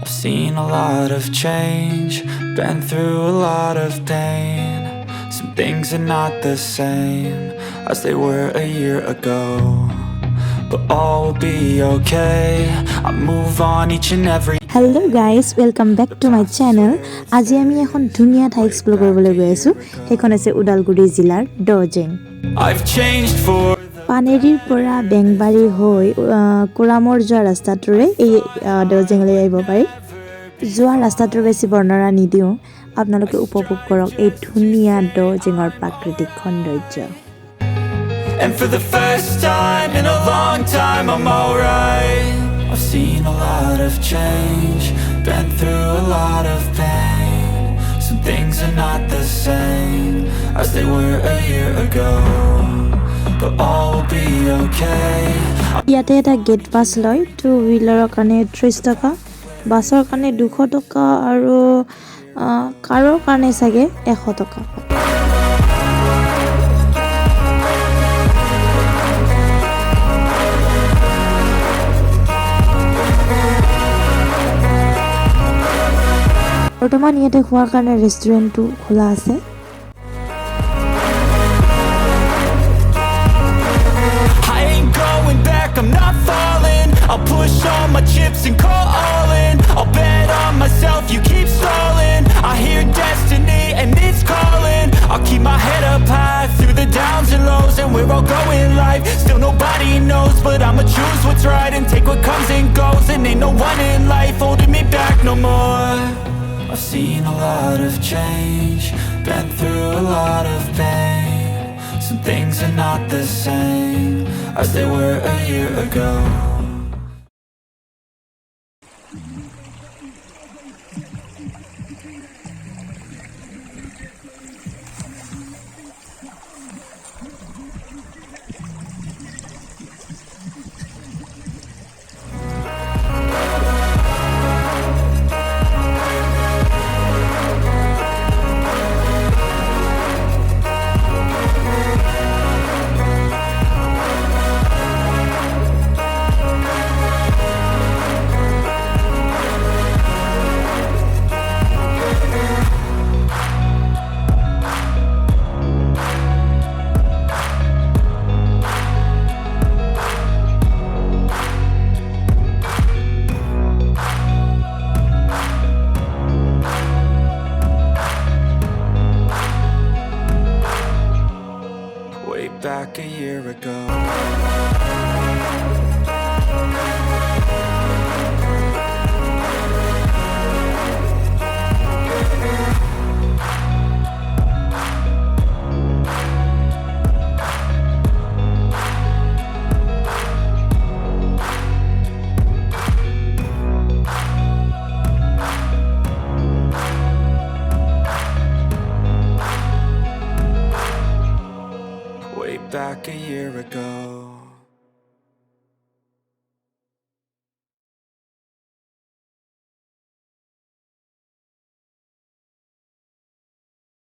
I've seen a lot of change, been through a lot of pain. Some things are not the same as they were a year ago, but all will be okay. I move on each and every. Hello guys, welcome back to my channel. আজি আমি এখন ধুনিয়া ঠাই explore কৰিবলৈ গৈ আছো। সেইখন আছে উদালগুৰি জিলাৰ দজেং। I've changed for পানেৰীৰ পৰা বেংবাৰী হৈ কোৰামৰ যোৱা ৰাস্তাটোৰে এই দজেংলৈ আহিব পাৰি। যোৱা ৰাস্তাটোৰ বেছি বৰ্ণনা নিদিওঁ, আপোনালোকে উপভোগ কৰক এই ধুনিয়া দজেঙৰ প্ৰাকৃতিক সৌন্দৰ্য। And for the first time in a long time I'm alright. I've seen a lot of change, been through a lot of pain. Some things are not the same as they were a year ago, but all will be okay. ইয়াতে এটা gate pass লয়, 2 হুইলাৰৰ কাৰণে 30 টকা, বাছৰ কাৰণে 200 টকা আৰু কাৰৰ কাৰণে চাগে 100 টকা। বৰ্তমান ইয়াতে খোৱাৰ কাৰণে ৰেষ্টুৰেণ্টটো খোলা আছে। I'm not falling. I'll push all my chips and call all in. I'll bet on myself, you keep stalling. I hear destiny and it's calling. I'll keep my head up high through the downs and lows, and we're all going life. Still nobody knows, but I'ma choose what's right and take what comes and goes. And ain't no one in life holding me back no more. I've seen a lot of change, been through a lot of pain. Some things are not the same as they were a year ago. Back a year ago. Back a year ago.